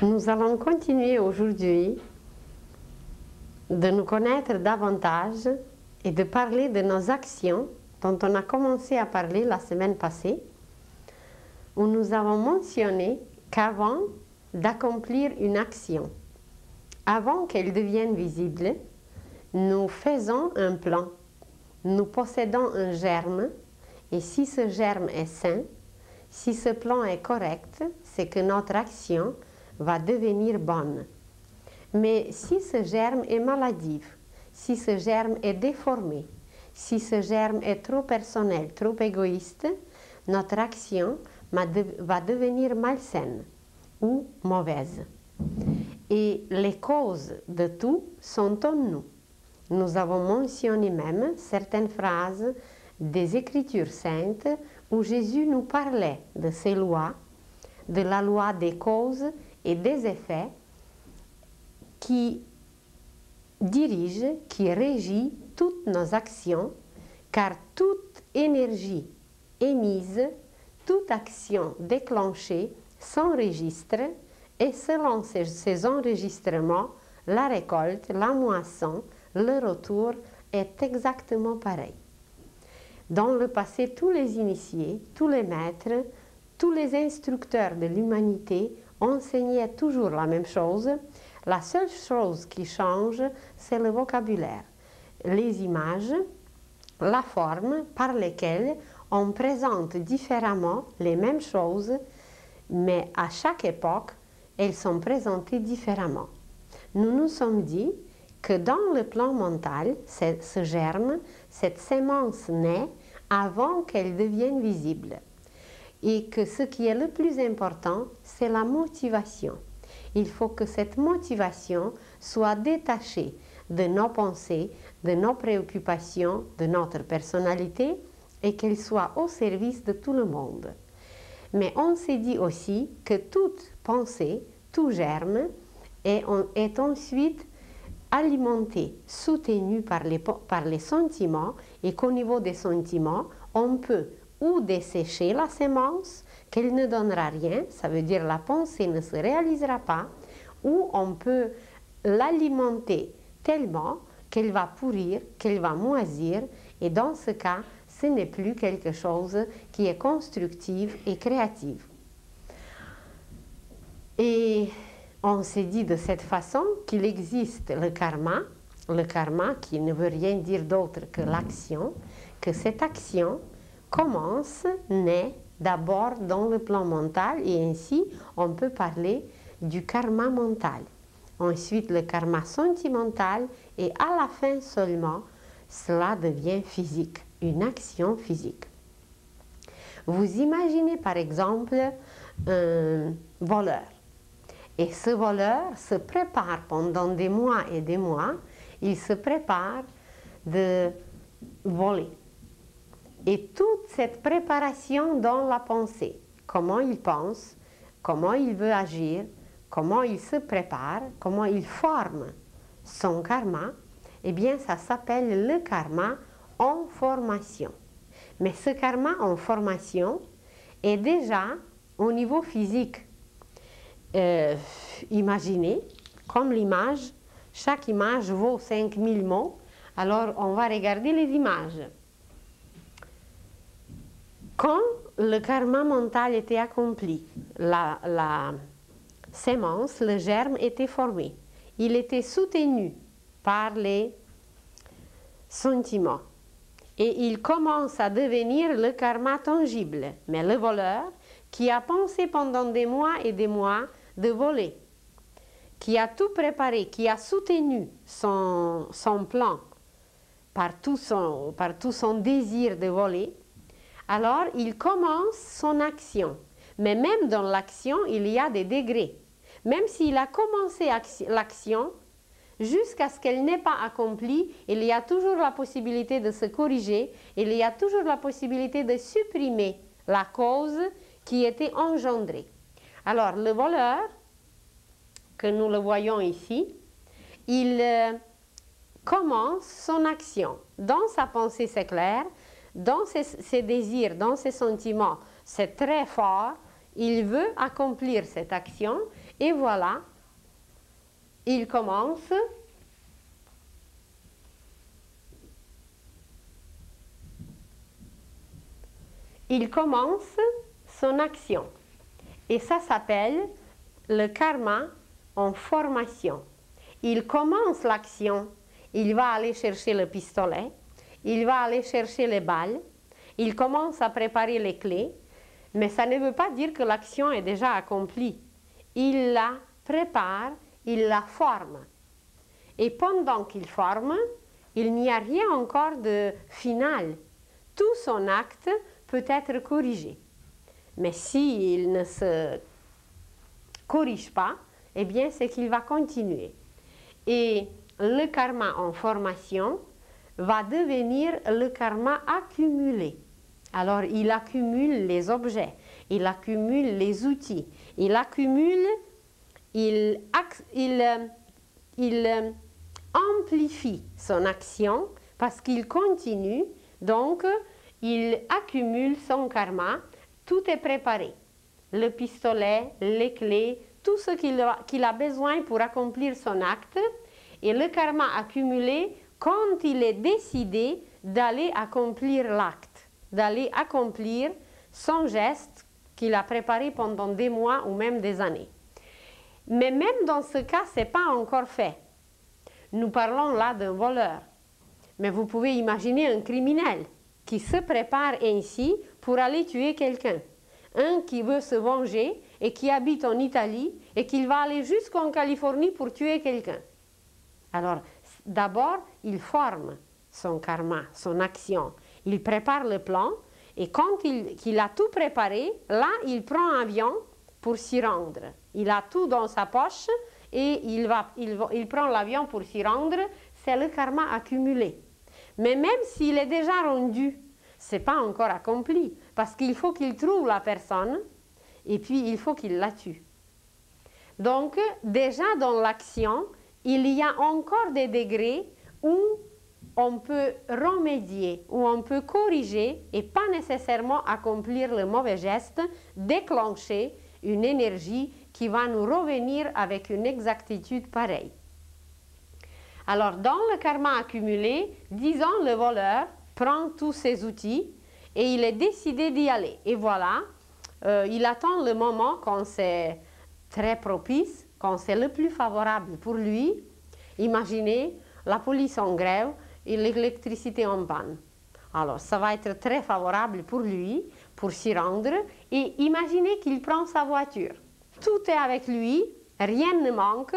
Nous allons continuer aujourd'hui de nous connaître davantage et de parler de nos actions dont on a commencé à parler la semaine passée, où nous avons mentionné qu'avant d'accomplir une action, avant qu'elle devienne visible, nous faisons un plan, nous possédons un germe, et si ce germe est sain, si ce plan est correct, c'est que notre action va devenir bonne. Mais si ce germe est maladif, si ce germe est déformé, si ce germe est trop personnel, trop égoïste, notre action va devenir malsaine ou mauvaise. Et les causes de tout sont en nous. Nous avons mentionné même certaines phrases des Écritures saintes où Jésus nous parlait de ces lois, de la loi des causes et des effets qui dirige, qui régit toutes nos actions, car toute énergie émise, toute action déclenchée s'enregistre et selon ces enregistrements, la récolte, la moisson, le retour est exactement pareil. Dans le passé, tous les initiés, tous les maîtres, tous les instructeurs de l'humanité enseignaient toujours la même chose. La seule chose qui change, c'est le vocabulaire, les images, la forme par lesquelles on présente différemment les mêmes choses, mais à chaque époque, elles sont présentées différemment. Nous nous sommes dit que dans le plan mental, ce germe, cette sémence naît avant qu'elle devienne visible. Et que ce qui est le plus important, c'est la motivation. Il faut que cette motivation soit détachée de nos pensées, de nos préoccupations, de notre personnalité et qu'elle soit au service de tout le monde. Mais on s'est dit aussi que toute pensée, tout germe est ensuite alimenté, soutenu par les sentiments et qu'au niveau des sentiments, on peut ou dessécher la sémence, qu'elle ne donnera rien, ça veut dire la pensée ne se réalisera pas, ou on peut l'alimenter tellement qu'elle va pourrir, qu'elle va moisir, et dans ce cas, ce n'est plus quelque chose qui est constructif et créatif. Et on s'est dit de cette façon qu'il existe le karma qui ne veut rien dire d'autre que l'action, que cette action commence, naît d'abord dans le plan mental et ainsi on peut parler du karma mental. Ensuite le karma sentimental et à la fin seulement cela devient physique, une action physique. Vous imaginez par exemple un voleur. Et ce voleur se prépare pendant des mois et des mois, il se prépare de voler. Et toute cette préparation dans la pensée, comment il pense, comment il veut agir, comment il se prépare, comment il forme son karma, eh bien ça s'appelle le karma en formation. Mais ce karma en formation est déjà au niveau physique. Imaginez, comme l'image, chaque image vaut 5000 mots, alors on va regarder les images. Quand le karma mental était accompli, la sémence, le germe était formé, il était soutenu par les sentiments et il commence à devenir le karma tangible. Mais le voleur qui a pensé pendant des mois et des mois de voler, qui a tout préparé, qui a soutenu son plan par tout son désir de voler, alors il commence son action. Mais même dans l'action, il y a des degrés. Même s'il a commencé l'action, jusqu'à ce qu'elle n'ait pas accompli, il y a toujours la possibilité de se corriger, il y a toujours la possibilité de supprimer la cause qui était engendrée. Alors, le voleur, que nous le voyons ici, il commence son action. Dans sa pensée, c'est clair, dans ses désirs, dans ses sentiments, c'est très fort, il veut accomplir cette action Et voilà, il commence son action. Et ça s'appelle le karma en formation. Il commence l'action, il va aller chercher le pistolet, il va aller chercher les balles, il commence à préparer les clés, mais ça ne veut pas dire que l'action est déjà accomplie. Il la prépare, il la forme. Et pendant qu'il forme, il n'y a rien encore de final. Tout son acte peut être corrigé. Mais s'il ne se corrige pas, eh bien c'est qu'il va continuer. Et le karma en formation va devenir le karma accumulé. Alors il accumule les objets, il accumule les outils, il accumule, il amplifie son action parce qu'il continue, donc il accumule son karma, tout est préparé. Le pistolet, les clés, tout ce qu'il a besoin pour accomplir son acte, et le karma accumulé quand il est décidé d'aller accomplir l'acte, d'aller accomplir son geste qu'il a préparé pendant des mois ou même des années. Mais même dans ce cas, ce n'est pas encore fait. Nous parlons là d'un voleur. Mais vous pouvez imaginer un criminel qui se prépare ainsi pour aller tuer quelqu'un. Un qui veut se venger et qui habite en Italie et qui va aller jusqu'en Californie pour tuer quelqu'un. Alors, d'abord, il forme son karma, son action. Il prépare le plan et quand il a tout préparé, là, il prend un avion pour s'y rendre. Il a tout dans sa poche et il prend l'avion pour s'y rendre. C'est le karma accumulé. Mais même s'il est déjà rendu, ce n'est pas encore accompli parce qu'il faut qu'il trouve la personne et puis il faut qu'il la tue. Donc, déjà dans l'action, il y a encore des degrés où on peut remédier, où on peut corriger et pas nécessairement accomplir le mauvais geste, déclencher une énergie qui va nous revenir avec une exactitude pareille. Alors, dans le karma accumulé, disons le voleur prend tous ses outils et il est décidé d'y aller. Et voilà, il attend le moment quand c'est très propice, quand c'est le plus favorable pour lui. Imaginez la police en grève et l'électricité en panne. Alors, ça va être très favorable pour lui, pour s'y rendre. Et imaginez qu'il prend sa voiture. Tout est avec lui, rien ne manque.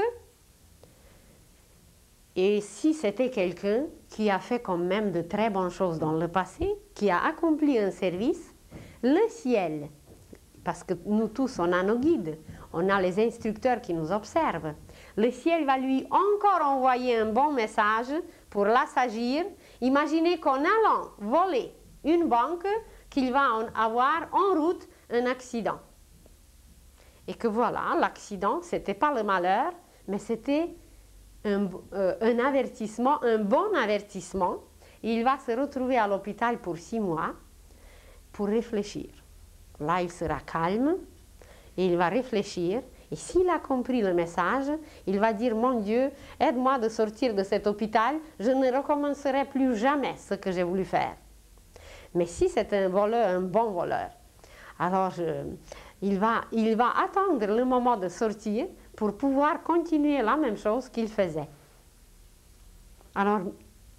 Et si c'était quelqu'un qui a fait quand même de très bonnes choses dans le passé, qui a accompli un service, le ciel, parce que nous tous, on a nos guides, on a les instructeurs qui nous observent, le ciel va lui encore envoyer un bon message pour l'assagir. Imaginez qu'en allant voler une banque, qu'il va avoir en route un accident. Et que voilà, l'accident, ce n'était pas le malheur, mais c'était un avertissement, un bon avertissement. Il va se retrouver à l'hôpital pour 6 mois pour réfléchir. Là, il sera calme et il va réfléchir. Et s'il a compris le message, il va dire « Mon Dieu, aide-moi de sortir de cet hôpital, je ne recommencerai plus jamais ce que j'ai voulu faire. » Mais si c'est un voleur, un bon voleur, alors il va attendre le moment de sortir pour pouvoir continuer la même chose qu'il faisait. Alors,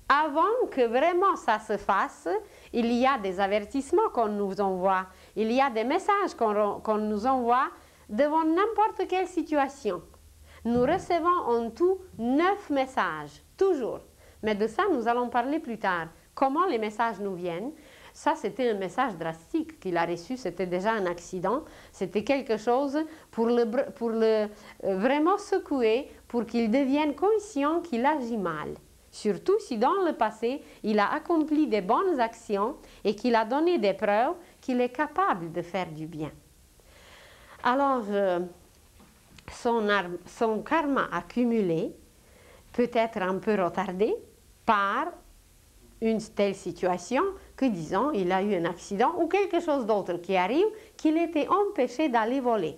avant que vraiment ça se fasse, il y a des avertissements qu'on nous envoie, il y a des messages qu'on nous envoie devant n'importe quelle situation. Nous recevons en tout 9 messages, toujours. Mais de ça, nous allons parler plus tard. Comment les messages nous viennent? Ça, c'était un message drastique qu'il a reçu, c'était déjà un accident, c'était quelque chose pour le vraiment secouer, pour qu'il devienne conscient qu'il agit mal. Surtout si dans le passé, il a accompli des bonnes actions et qu'il a donné des preuves qu'il est capable de faire du bien. Alors, son karma accumulé peut être un peu retardé par une telle situation que, disons, il a eu un accident ou quelque chose d'autre qui arrive, qu'il était empêché d'aller voler.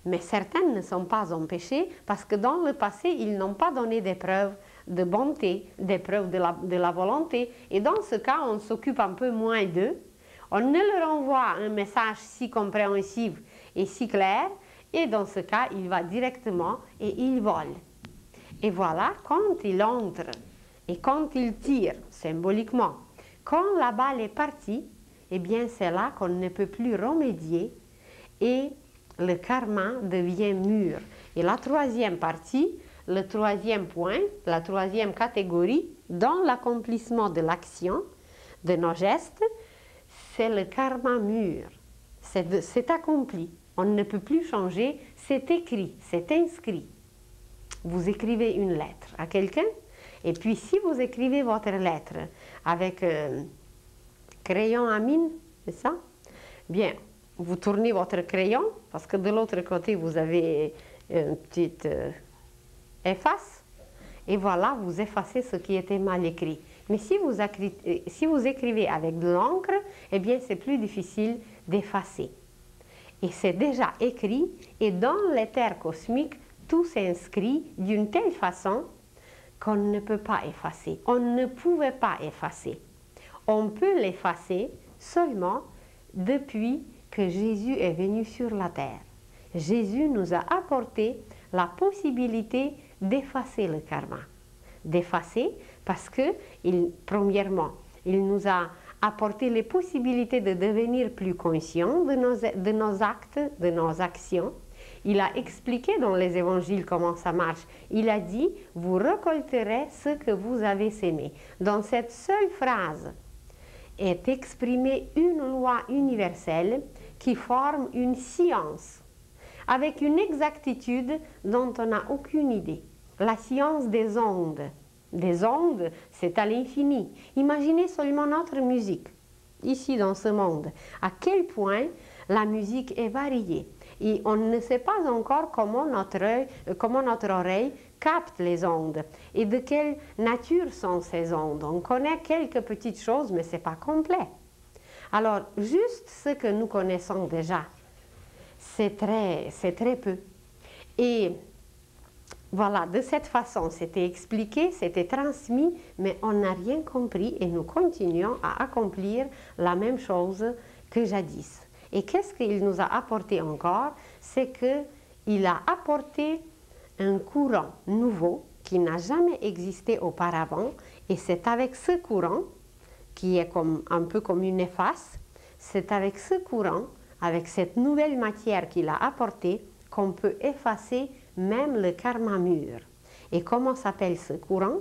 Mais certaines ne sont pas empêchées parce que dans le passé, ils n'ont pas donné des preuves de bonté, des preuves de la volonté. Et dans ce cas, on s'occupe un peu moins d'eux. On ne leur envoie un message si compréhensible et si clair. Et dans ce cas, il va directement et il vole. Et voilà, quand il entre et quand il tire symboliquement, quand la balle est partie, eh bien c'est là qu'on ne peut plus remédier et le karma devient mûr. Et la troisième partie, le troisième point, la troisième catégorie dans l'accomplissement de l'action, de nos gestes, c'est le karma mûr. C'est accompli. On ne peut plus changer, c'est écrit, c'est inscrit. Vous écrivez une lettre à quelqu'un, et puis si vous écrivez votre lettre avec crayon à mine, c'est ça? Bien, vous tournez votre crayon, parce que de l'autre côté, vous avez une petite efface, et voilà, vous effacez ce qui était mal écrit. Mais si vous écrivez avec de l'encre, eh bien, c'est plus difficile d'effacer. Et c'est déjà écrit, et dans l'éther cosmique, tout s'inscrit d'une telle façon qu'on ne peut pas effacer. On ne pouvait pas effacer. On peut l'effacer seulement depuis que Jésus est venu sur la terre. Jésus nous a apporté la possibilité d'effacer le karma. D'effacer parce que, premièrement, il nous a apporté les possibilités de devenir plus conscients de nos actes, de nos actions. Il a expliqué dans les évangiles comment ça marche. Il a dit, vous récolterez ce que vous avez sémé. Dans cette seule phrase est exprimée une loi universelle qui forme une science, avec une exactitude dont on n'a aucune idée. La science des ondes. Des ondes, c'est à l'infini. Imaginez seulement notre musique, ici dans ce monde. À quel point la musique est variée. Et on ne sait pas encore comment notre oreille capte les ondes et de quelle nature sont ces ondes. On connaît quelques petites choses, mais ce n'est pas complet. Alors, juste ce que nous connaissons déjà, c'est très peu. Et voilà, de cette façon, c'était expliqué, c'était transmis, mais on n'a rien compris et nous continuons à accomplir la même chose que jadis. Et qu'est-ce qu'il nous a apporté encore? C'est qu'il a apporté un courant nouveau qui n'a jamais existé auparavant, et c'est avec ce courant, qui est un peu comme une efface, c'est avec ce courant, avec cette nouvelle matière qu'il a apportée, qu'on peut effacer même le karma mûr. Et comment s'appelle ce courant?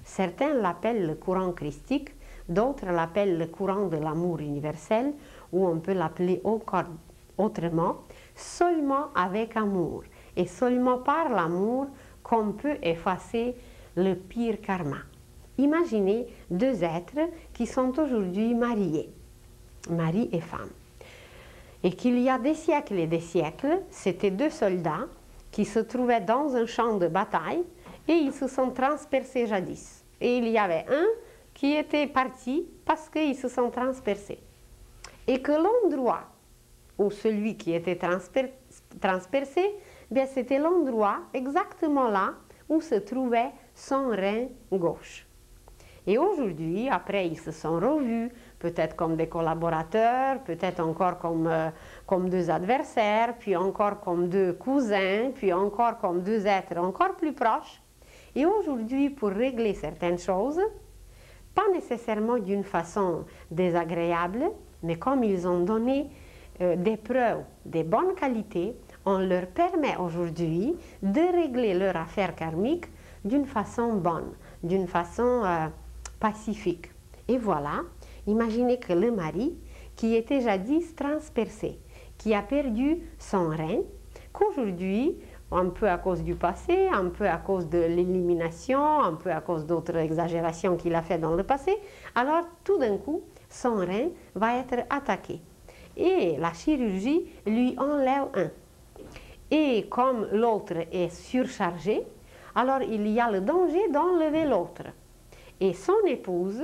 Certains l'appellent le courant christique, d'autres l'appellent le courant de l'amour universel, ou on peut l'appeler encore autrement, seulement avec amour. Et seulement par l'amour qu'on peut effacer le pire karma. Imaginez deux êtres qui sont aujourd'hui mariés, mari et femme. Et qu'il y a des siècles et des siècles, c'étaient deux soldats qui se trouvaient dans un champ de bataille et ils se sont transpercés jadis. Et il y avait un qui était parti parce qu'ils se sont transpercés. Et que l'endroit où celui qui était transpercé, c'était l'endroit exactement là où se trouvait son rein gauche. Et aujourd'hui, après, ils se sont revus, peut-être comme des collaborateurs, peut-être encore comme deux adversaires, puis encore comme deux cousins, puis encore comme deux êtres encore plus proches. Et aujourd'hui, pour régler certaines choses, pas nécessairement d'une façon désagréable, mais comme ils ont donné des preuves de bonne qualité, on leur permet aujourd'hui de régler leur affaire karmique d'une façon bonne, d'une façon pacifique. Et voilà, imaginez que le mari, qui était jadis transpercé, qui a perdu son rein, qu'aujourd'hui, un peu à cause du passé, un peu à cause de l'élimination, un peu à cause d'autres exagérations qu'il a fait dans le passé, alors tout d'un coup, son rein va être attaqué. Et la chirurgie lui enlève un. Et comme l'autre est surchargé, alors il y a le danger d'enlever l'autre. Et son épouse,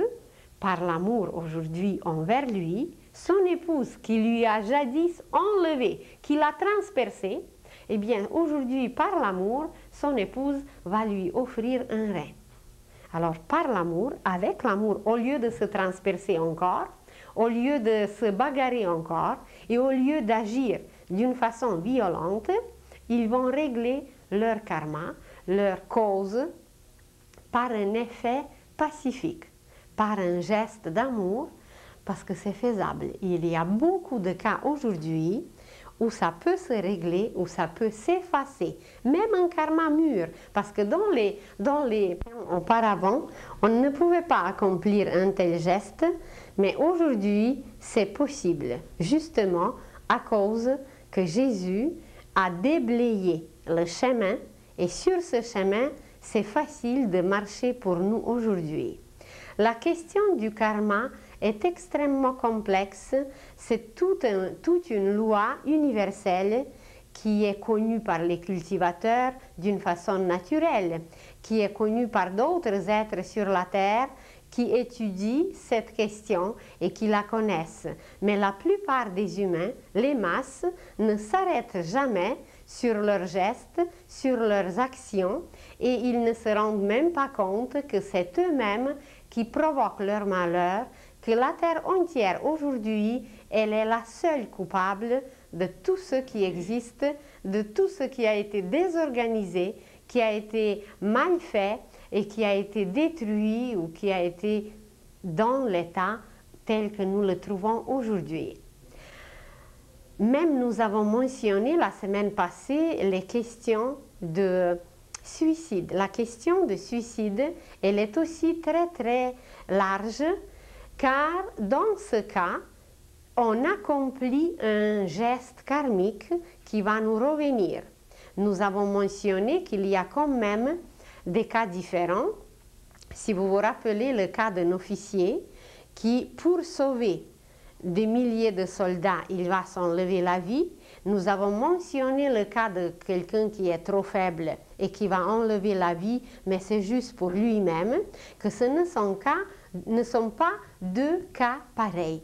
par l'amour aujourd'hui envers lui, son épouse qui lui a jadis enlevé, qui l'a transpercé, eh bien aujourd'hui par l'amour, son épouse va lui offrir un rein. Alors par l'amour, avec l'amour, au lieu de se transpercer encore, au lieu de se bagarrer encore et au lieu d'agir d'une façon violente, ils vont régler leur karma, leur cause, par un effet pacifique, par un geste d'amour, parce que c'est faisable. Il y a beaucoup de cas aujourd'hui où ça peut se régler, où ça peut s'effacer, même un karma mûr, parce que auparavant, on ne pouvait pas accomplir un tel geste, mais aujourd'hui, c'est possible, justement à cause que Jésus a déblayé le chemin, et sur ce chemin, c'est facile de marcher pour nous aujourd'hui. La question du karma est extrêmement complexe, c'est toute une loi universelle qui est connue par les cultivateurs d'une façon naturelle, qui est connue par d'autres êtres sur la terre qui étudient cette question et qui la connaissent. Mais la plupart des humains, les masses, ne s'arrêtent jamais sur leurs gestes, sur leurs actions, et ils ne se rendent même pas compte que c'est eux-mêmes qui provoquent leur malheur, que la terre entière aujourd'hui, elle est la seule coupable de tout ce qui existe, de tout ce qui a été désorganisé, qui a été mal fait et qui a été détruit ou qui a été dans l'état tel que nous le trouvons aujourd'hui. Même nous avons mentionné la semaine passée les questions de suicide. La question de suicide, elle est aussi très très large, car dans ce cas, on accomplit un geste karmique qui va nous revenir. Nous avons mentionné qu'il y a quand même des cas différents. Si vous vous rappelez le cas d'un officier qui, pour sauver des milliers de soldats, il va s'enlever la vie. Nous avons mentionné le cas de quelqu'un qui est trop faible et qui va enlever la vie, mais c'est juste pour lui-même, que ce ne sont pas deux cas pareils.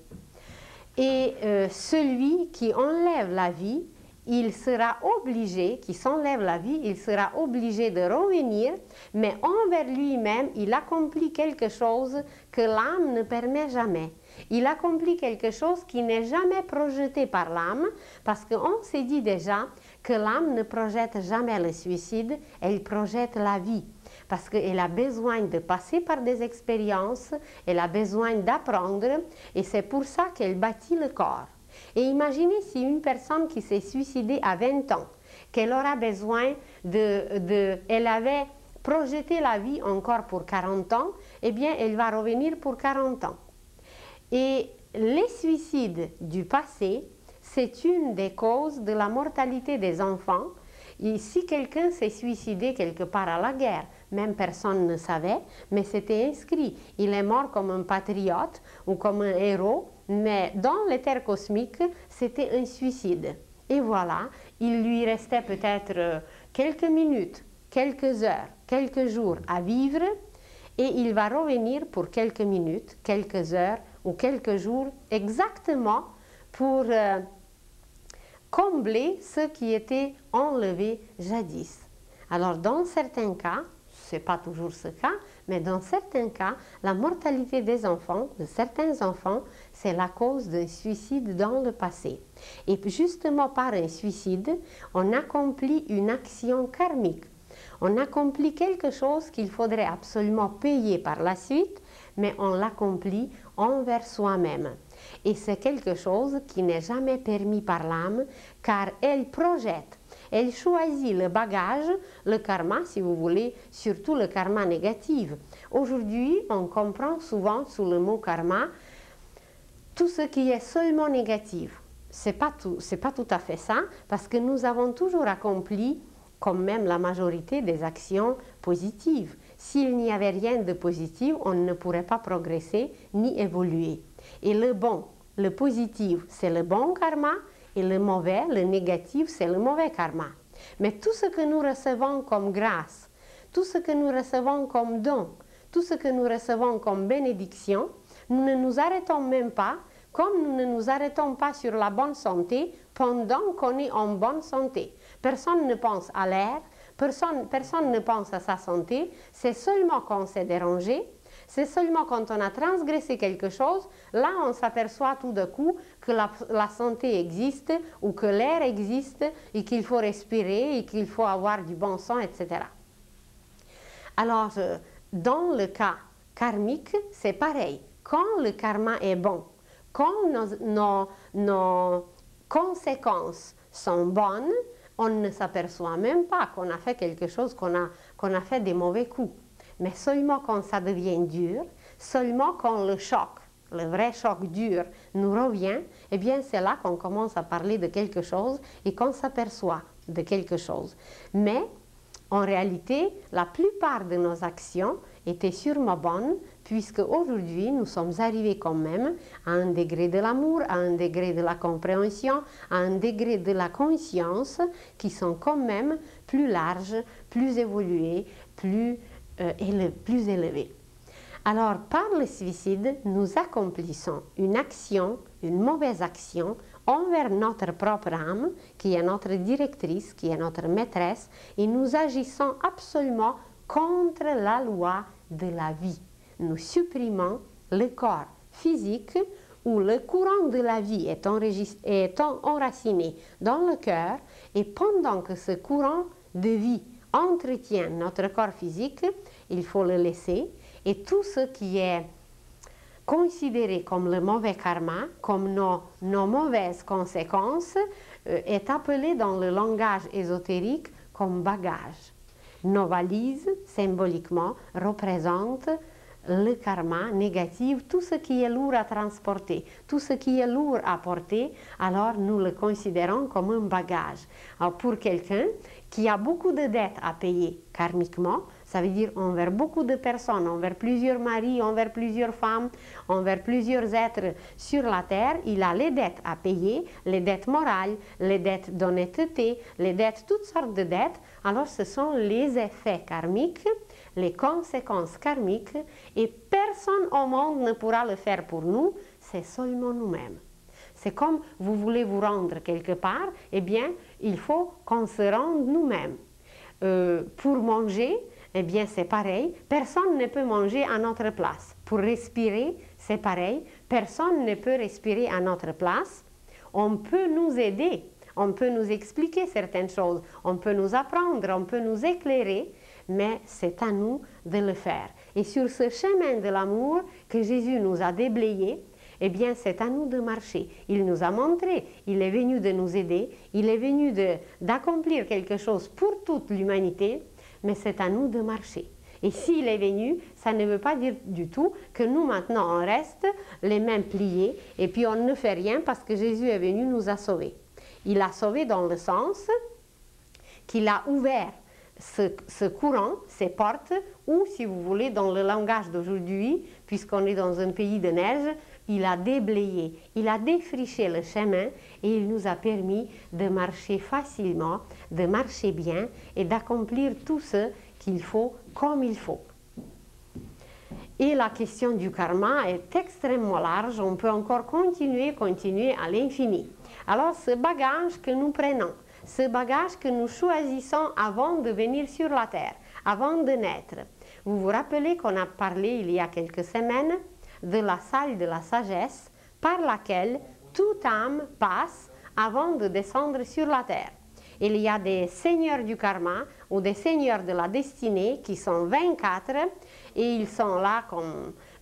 Et celui qui enlève la vie, il sera obligé, qui s'enlève la vie, il sera obligé de revenir, mais envers lui-même, il accomplit quelque chose que l'âme ne permet jamais. Il accomplit quelque chose qui n'est jamais projeté par l'âme, parce qu'on s'est dit déjà que l'âme ne projette jamais le suicide, elle projette la vie. Parce qu'elle a besoin de passer par des expériences, elle a besoin d'apprendre, et c'est pour ça qu'elle bâtit le corps. Et imaginez si une personne qui s'est suicidée à 20 ans, qu'elle aura besoin elle avait projeté la vie encore pour 40 ans, eh bien elle va revenir pour 40 ans. Et les suicides du passé, c'est une des causes de la mortalité des enfants. Et si quelqu'un s'est suicidé quelque part à la guerre, même personne ne savait, mais c'était inscrit. Il est mort comme un patriote ou comme un héros, mais dans l'éther cosmique, c'était un suicide. Et voilà, il lui restait peut-être quelques minutes, quelques heures, quelques jours à vivre, et il va revenir pour quelques minutes, quelques heures ou quelques jours, exactement pour combler ce qui était enlevé jadis. Alors dans certains cas, ce n'est pas toujours ce cas, mais dans certains cas, la mortalité des enfants, de certains enfants, c'est la cause d'un suicide dans le passé. Et justement par un suicide, on accomplit une action karmique. On accomplit quelque chose qu'il faudrait absolument payer par la suite, mais on l'accomplit envers soi-même. Et c'est quelque chose qui n'est jamais permis par l'âme, car elle projette. Elle choisit le bagage, le karma, si vous voulez, surtout le karma négatif. Aujourd'hui, on comprend souvent sous le mot karma tout ce qui est seulement négatif. C'est pas tout à fait ça, parce que nous avons toujours accompli, comme même la majorité, des actions positives. S'il n'y avait rien de positif, on ne pourrait pas progresser ni évoluer. Et le bon, le positif, c'est le bon karma, et le mauvais, le négatif, c'est le mauvais karma. Mais tout ce que nous recevons comme grâce, tout ce que nous recevons comme don, tout ce que nous recevons comme bénédiction, nous ne nous arrêtons même pas, comme nous ne nous arrêtons pas sur la bonne santé pendant qu'on est en bonne santé. Personne ne pense à l'air, personne ne pense à sa santé. C'est seulement quand on s'est dérangé, c'est seulement quand on a transgressé quelque chose, là on s'aperçoit tout d'un coup que la santé existe ou que l'air existe et qu'il faut respirer et qu'il faut avoir du bon sang, etc. Alors, dans le cas karmique, c'est pareil. Quand le karma est bon, quand nos conséquences sont bonnes, on ne s'aperçoit même pas qu'on a fait quelque chose, qu'on a fait des mauvais coups. Mais seulement quand ça devient dur, seulement quand le choc, le vrai choc dur, nous revient, eh bien c'est là qu'on commence à parler de quelque chose et qu'on s'aperçoit de quelque chose. Mais en réalité, la plupart de nos actions étaient sûrement bonnes, puisque aujourd'hui, nous sommes arrivés quand même à un degré de l'amour, à un degré de la compréhension, à un degré de la conscience qui sont quand même plus larges, plus évolués, plus élevés. Alors, par le suicide, nous accomplissons une action, une mauvaise action, envers notre propre âme, qui est notre directrice, qui est notre maîtresse, et nous agissons absolument contre la loi de la vie. Nous supprimons le corps physique où le courant de la vie est enraciné dans le cœur, et pendant que ce courant de vie entretient notre corps physique, il faut le laisser, et tout ce qui est considéré comme le mauvais karma, comme nos mauvaises conséquences, est appelé dans le langage ésotérique comme bagage. Nos valises, symboliquement, représentent le karma négatif, tout ce qui est lourd à transporter, tout ce qui est lourd à porter, alors nous le considérons comme un bagage. Alors pour quelqu'un qui a beaucoup de dettes à payer karmiquement, ça veut dire envers beaucoup de personnes, envers plusieurs maris, envers plusieurs femmes, envers plusieurs êtres sur la terre, il a les dettes à payer, les dettes morales, les dettes d'honnêteté, les dettes, toutes sortes de dettes. Alors ce sont les effets karmiques, les conséquences karmiques, et personne au monde ne pourra le faire pour nous, c'est seulement nous-mêmes. C'est comme vous voulez vous rendre quelque part, eh bien, il faut qu'on se rende nous-mêmes. Pour manger, eh bien, c'est pareil. Personne ne peut manger à notre place. Pour respirer, c'est pareil. Personne ne peut respirer à notre place. On peut nous aider. On peut nous expliquer certaines choses. On peut nous apprendre. On peut nous éclairer. Mais c'est à nous de le faire. Et sur ce chemin de l'amour que Jésus nous a déblayé, eh bien, c'est à nous de marcher. Il nous a montré, il est venu de nous aider, il est venu d'accomplir quelque chose pour toute l'humanité, mais c'est à nous de marcher. Et s'il est venu, ça ne veut pas dire du tout que nous, maintenant, on reste les mains pliées et puis on ne fait rien parce que Jésus est venu nous a sauvés. Il a sauvé dans le sens qu'il a ouvert ce courant, ces portes, ou si vous voulez, dans le langage d'aujourd'hui, puisqu'on est dans un pays de neige, il a déblayé, il a défriché le chemin et il nous a permis de marcher facilement, de marcher bien et d'accomplir tout ce qu'il faut comme il faut. Et la question du karma est extrêmement large, on peut encore continuer à l'infini. Alors ce bagage que nous prenons, ce bagage que nous choisissons avant de venir sur la terre, avant de naître. Vous vous rappelez qu'on a parlé il y a quelques semaines de la salle de la sagesse par laquelle toute âme passe avant de descendre sur la terre. Il y a des seigneurs du karma ou des seigneurs de la destinée qui sont 24 et ils sont là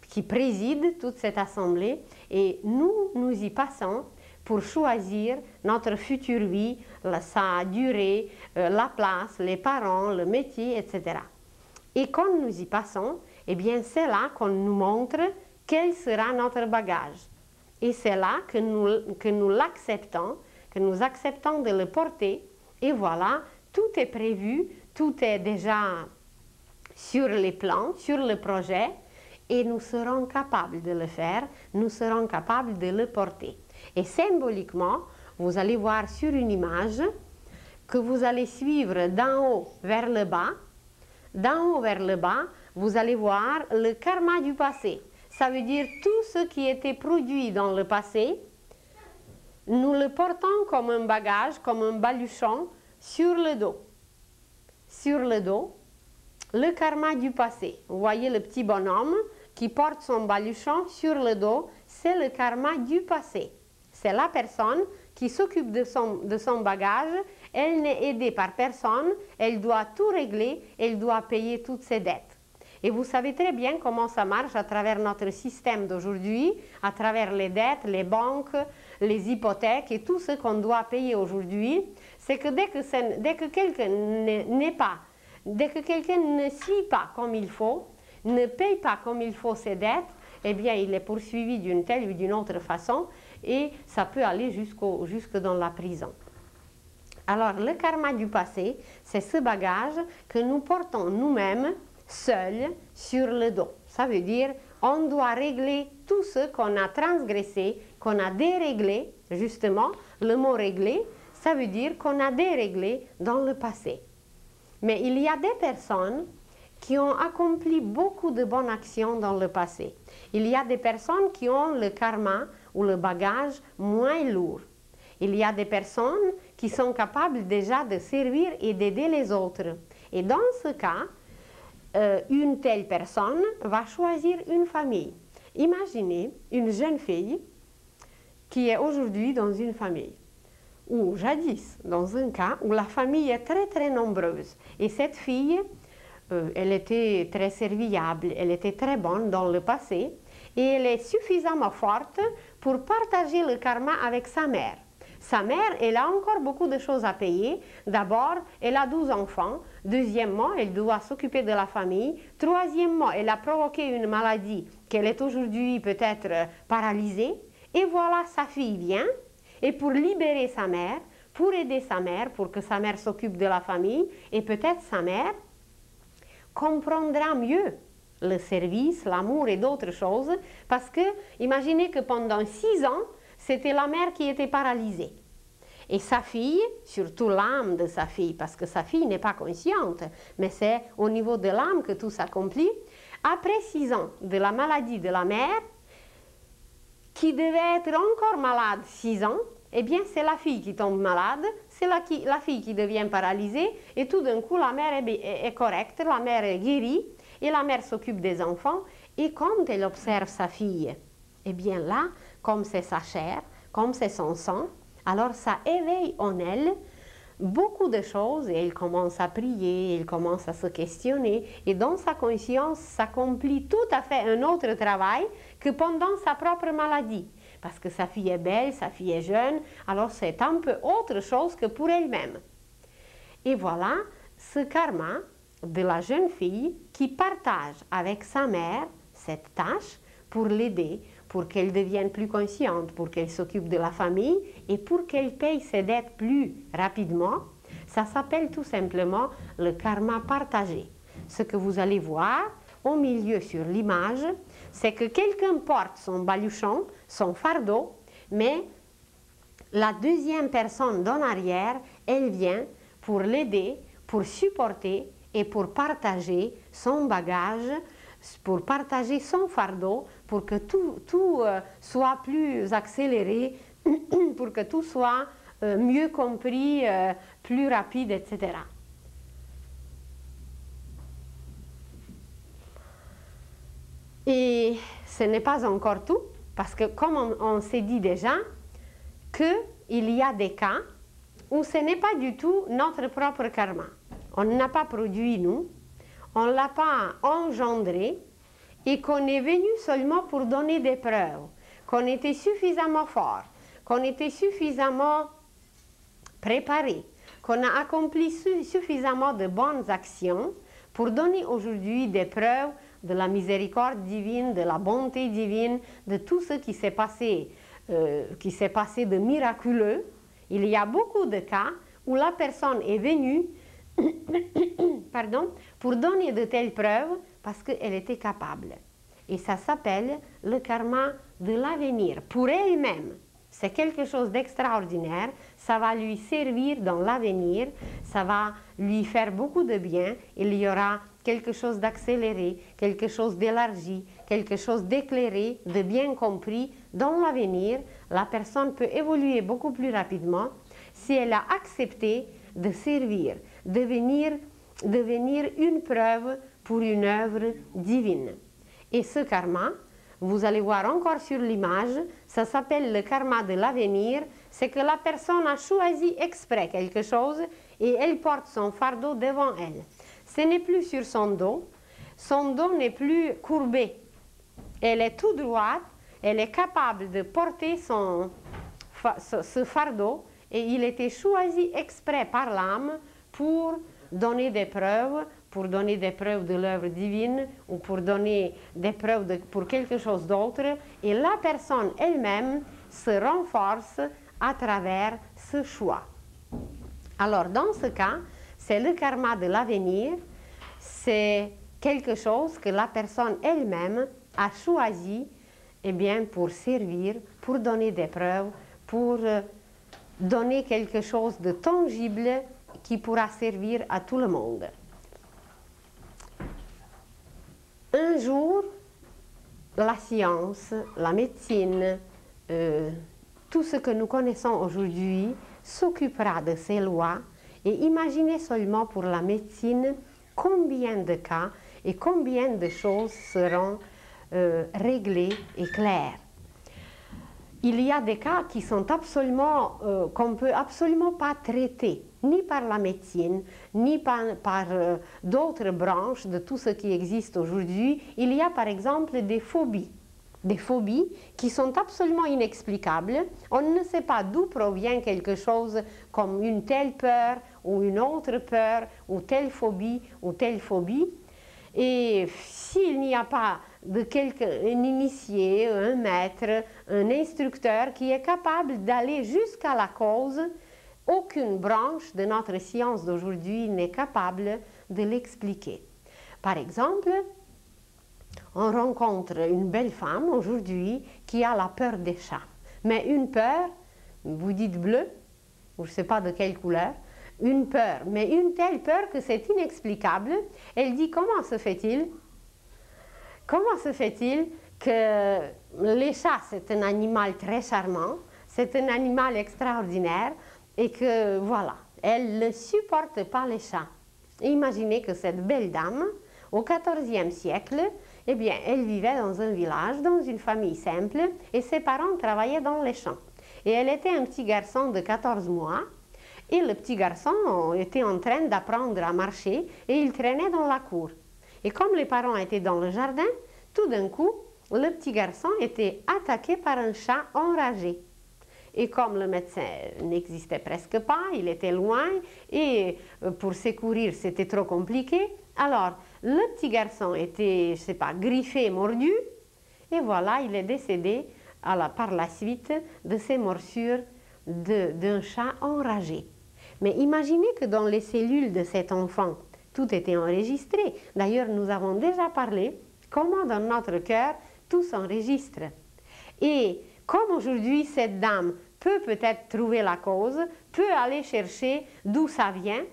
qui président toute cette assemblée et nous y passons pour choisir notre future vie, sa durée, la place, les parents, le métier, etc. Et quand nous y passons, eh bien c'est là qu'on nous montre quel sera notre bagage. Et c'est là que nous l'acceptons, que nous acceptons de le porter. Et voilà, tout est prévu, tout est déjà sur les plans, sur le projet, et nous serons capables de le faire, nous serons capables de le porter. Et symboliquement, vous allez voir sur une image que vous allez suivre d'en haut vers le bas. D'en haut vers le bas, vous allez voir le karma du passé. Ça veut dire tout ce qui était produit dans le passé, nous le portons comme un bagage, comme un baluchon sur le dos. Sur le dos, le karma du passé. Vous voyez le petit bonhomme qui porte son baluchon sur le dos, c'est le karma du passé. C'est la personne qui s'occupe de son bagage, elle n'est aidée par personne, elle doit tout régler, elle doit payer toutes ses dettes. Et vous savez très bien comment ça marche à travers notre système d'aujourd'hui, à travers les dettes, les banques, les hypothèques et tout ce qu'on doit payer aujourd'hui. C'est que dès que quelqu'un dès que quelqu'un ne suit pas comme il faut, ne paye pas comme il faut ses dettes, eh bien il est poursuivi d'une telle ou d'une autre façon et ça peut aller jusque dans la prison. Alors le karma du passé, c'est ce bagage que nous portons nous-mêmes seuls sur le dos. Ça veut dire on doit régler tout ce qu'on a transgressé, qu'on a déréglé, justement, le mot régler, ça veut dire qu'on a déréglé dans le passé. Mais il y a des personnes qui ont accompli beaucoup de bonnes actions dans le passé. Il y a des personnes qui ont le karma ou le bagage moins lourd. Il y a des personnes qui sont capables déjà de servir et d'aider les autres. Et dans ce cas, une telle personne va choisir une famille. Imaginez une jeune fille qui est aujourd'hui dans une famille, ou jadis dans un cas où la famille est très très nombreuse. Et cette fille, elle était très serviable, elle était très bonne dans le passé et elle est suffisamment forte pour partager le karma avec sa mère. Sa mère, elle a encore beaucoup de choses à payer. D'abord, elle a 12 enfants. Deuxièmement, elle doit s'occuper de la famille. Troisièmement, elle a provoqué une maladie qu'elle est aujourd'hui peut-être paralysée. Et voilà, sa fille vient. Et pour libérer sa mère, pour aider sa mère, pour que sa mère s'occupe de la famille, et peut-être sa mère comprendra mieux le service, l'amour et d'autres choses. Parce que, imaginez que pendant 6 ans, c'était la mère qui était paralysée. Et sa fille, surtout l'âme de sa fille, parce que sa fille n'est pas consciente, mais c'est au niveau de l'âme que tout s'accomplit, après 6 ans de la maladie de la mère, qui devait être encore malade 6 ans, eh bien c'est la fille qui tombe malade, c'est la fille qui devient paralysée, et tout d'un coup la mère est correcte, la mère est guérie, et la mère s'occupe des enfants, et quand elle observe sa fille, eh bien là, comme c'est sa chair, comme c'est son sang, alors ça éveille en elle beaucoup de choses et elle commence à prier, elle commence à se questionner et dans sa conscience s'accomplit tout à fait un autre travail que pendant sa propre maladie. Parce que sa fille est belle, sa fille est jeune, alors c'est un peu autre chose que pour elle-même. Et voilà ce karma de la jeune fille qui partage avec sa mère cette tâche pour l'aider, pour qu'elle devienne plus consciente, pour qu'elle s'occupe de la famille et pour qu'elle paye ses dettes plus rapidement. Ça s'appelle tout simplement le karma partagé. Ce que vous allez voir au milieu sur l'image, c'est que quelqu'un porte son baluchon, son fardeau, mais la deuxième personne d'en arrière, elle vient pour l'aider, pour supporter et pour partager son bagage, pour partager son fardeau, pour que tout soit plus accéléré, pour que tout soit mieux compris, plus rapide, etc. Et ce n'est pas encore tout, parce que comme on s'est dit déjà, qu'il y a des cas où ce n'est pas du tout notre propre karma. On n'a pas produit nous, on ne l'a pas engendré, et qu'on est venu seulement pour donner des preuves, qu'on était suffisamment fort, qu'on était suffisamment préparé, qu'on a accompli suffisamment de bonnes actions pour donner aujourd'hui des preuves de la miséricorde divine, de la bonté divine, de tout ce qui s'est passé de miraculeux. Il y a beaucoup de cas où la personne est venue pour donner de telles preuves parce qu'elle était capable. Et ça s'appelle le karma de l'avenir. Pour elle-même, c'est quelque chose d'extraordinaire. Ça va lui servir dans l'avenir. Ça va lui faire beaucoup de bien. Il y aura quelque chose d'accéléré, quelque chose d'élargi, quelque chose d'éclairé, de bien compris dans l'avenir. La personne peut évoluer beaucoup plus rapidement si elle a accepté de servir, devenir une preuve pour une œuvre divine. Et ce karma, vous allez voir encore sur l'image, ça s'appelle le karma de l'avenir, c'est que la personne a choisi exprès quelque chose et elle porte son fardeau devant elle. Ce n'est plus sur son dos n'est plus courbé, elle est tout droite, elle est capable de porter ce fardeau et il était choisi exprès par l'âme pour donner des preuves, de l'œuvre divine ou pour donner des preuves pour quelque chose d'autre, et la personne elle-même se renforce à travers ce choix. Alors dans ce cas, c'est le karma de l'avenir, c'est quelque chose que la personne elle-même a choisi pour servir, pour donner des preuves, pour donner quelque chose de tangible qui pourra servir à tout le monde. Un jour, la science, la médecine, tout ce que nous connaissons aujourd'hui s'occupera de ces lois et imaginez seulement pour la médecine combien de cas et combien de choses seront réglées et claires. Il y a des cas qui sont absolument, qu'on ne peut absolument pas traiter, ni par la médecine, ni par d'autres branches de tout ce qui existe aujourd'hui. Il y a par exemple des phobies qui sont absolument inexplicables. On ne sait pas d'où provient quelque chose comme une telle peur ou une autre peur ou telle phobie ou telle phobie. Et s'il n'y a pas un initié, un maître, un instructeur qui est capable d'aller jusqu'à la cause, aucune branche de notre science d'aujourd'hui n'est capable de l'expliquer. Par exemple, on rencontre une belle femme aujourd'hui qui a la peur des chats. Mais une peur, vous dites bleu, ou je ne sais pas de quelle couleur, une peur, mais une telle peur que c'est inexplicable. Elle dit comment se fait-il que les chats c'est un animal très charmant, c'est un animal extraordinaire et que voilà, elle ne supporte pas les chats. Imaginez que cette belle dame, au XIVe siècle, elle vivait dans un village, dans une famille simple et ses parents travaillaient dans les champs. Et elle était un petit garçon de 14 mois. Et le petit garçon était en train d'apprendre à marcher et il traînait dans la cour. Et comme les parents étaient dans le jardin, tout d'un coup, le petit garçon était attaqué par un chat enragé. Et comme le médecin n'existait presque pas, il était loin et pour secourir c'était trop compliqué, alors le petit garçon était, je ne sais pas, griffé, mordu et voilà, il est décédé par la suite de ces morsures d'un chat enragé. Mais imaginez que dans les cellules de cet enfant, tout était enregistré. D'ailleurs, nous avons déjà parlé comment dans notre cœur, tout s'enregistre. Et comme aujourd'hui, cette dame peut peut-être trouver la cause, peut aller chercher d'où ça vient,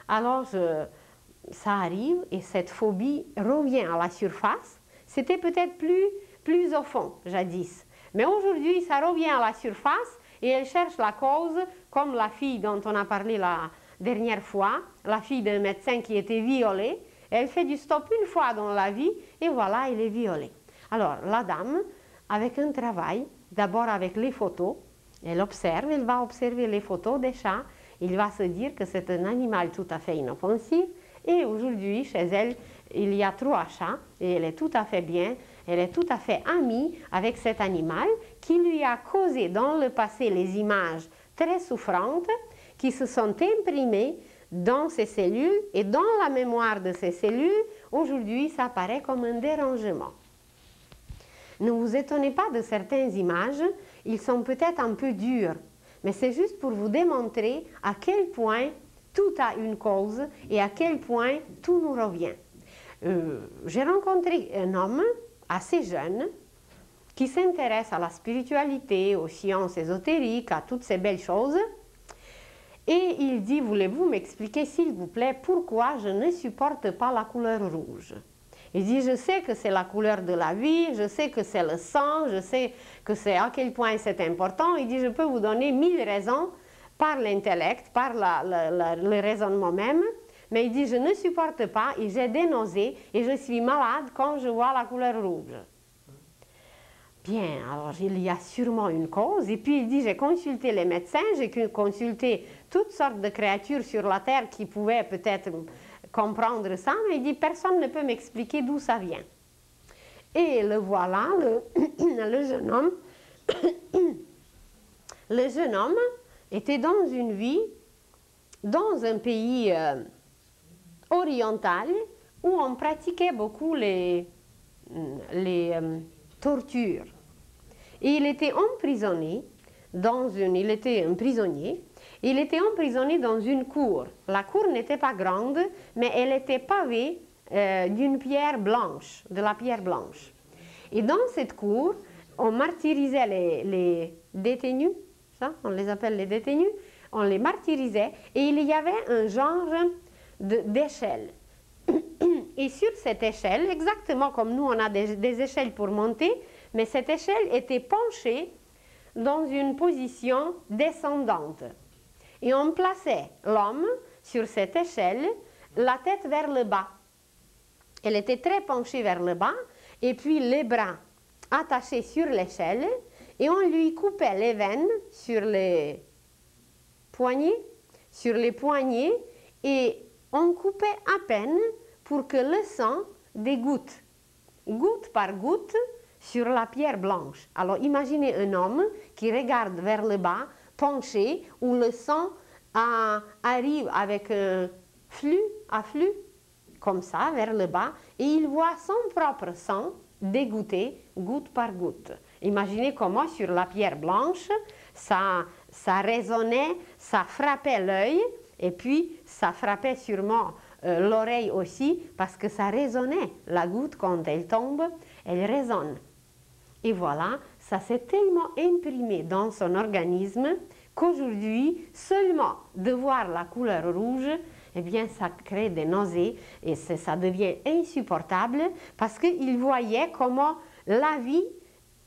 alors ça arrive et cette phobie revient à la surface. C'était peut-être plus au fond, jadis. Mais aujourd'hui, ça revient à la surface et elle cherche la cause, comme la fille dont on a parlé la dernière fois, la fille d'un médecin qui était violée. Elle fait du stop une fois dans la vie et voilà, elle est violée. Alors, la dame, avec un travail, d'abord avec les photos, elle va observer les photos des chats, il va se dire que c'est un animal tout à fait inoffensif et aujourd'hui, chez elle, il y a 3 chats et elle est tout à fait bien, elle est tout à fait amie avec cet animal qui lui a causé dans le passé les images très souffrantes qui se sont imprimées dans ses cellules et dans la mémoire de ces cellules, aujourd'hui, ça apparaît comme un dérangement. Ne vous étonnez pas de certaines images, ils sont peut-être un peu durs, mais c'est juste pour vous démontrer à quel point tout a une cause et à quel point tout nous revient. J'ai rencontré un homme assez jeune qui s'intéresse à la spiritualité, aux sciences ésotériques, à toutes ces belles choses. Et il dit, voulez-vous m'expliquer s'il vous plaît pourquoi je ne supporte pas la couleur rouge? Il dit, je sais que c'est la couleur de la vie, je sais que c'est le sang, je sais que c'est à quel point c'est important. Il dit, je peux vous donner 1000 raisons par l'intellect, par le raisonnement même, mais il dit je ne supporte pas et j'ai des nausées et je suis malade quand je vois la couleur rouge. Bien, alors il y a sûrement une cause. Et puis il dit, j'ai consulté les médecins, j'ai consulté toutes sortes de créatures sur la terre qui pouvaient peut-être comprendre ça, mais il dit, personne ne peut m'expliquer d'où ça vient. Et le voilà, le jeune homme, le jeune homme était dans une vie, dans un pays oriental, où on pratiquait beaucoup les torture. Et il était emprisonné il était un prisonnier, il était emprisonné dans une cour. La cour n'était pas grande, mais elle était pavée d'une pierre blanche, de la pierre blanche. Et dans cette cour, on martyrisait les détenus, ça, on les appelle les détenus, on les martyrisait, et il y avait un genre d'échelle. Et sur cette échelle, exactement comme nous on a des échelles pour monter, mais cette échelle était penchée dans une position descendante. Et on plaçait l'homme sur cette échelle, la tête vers le bas. Elle était très penchée vers le bas, et puis les bras attachés sur l'échelle, et on lui coupait les veines sur les poignets, et on coupait à peine pour que le sang dégoutte, goutte par goutte, sur la pierre blanche. Alors imaginez un homme qui regarde vers le bas, penché, où le sang arrive avec un afflux, comme ça, vers le bas, et il voit son propre sang dégoutter, goutte par goutte. Imaginez comment sur la pierre blanche, ça résonnait, ça frappait l'œil, et puis ça frappait sûrement l'oreille aussi, parce que ça résonnait. La goutte, quand elle tombe, elle résonne. Et voilà, ça s'est tellement imprimé dans son organisme qu'aujourd'hui, seulement de voir la couleur rouge, eh bien, ça crée des nausées et ça devient insupportable parce qu'il voyait comment la vie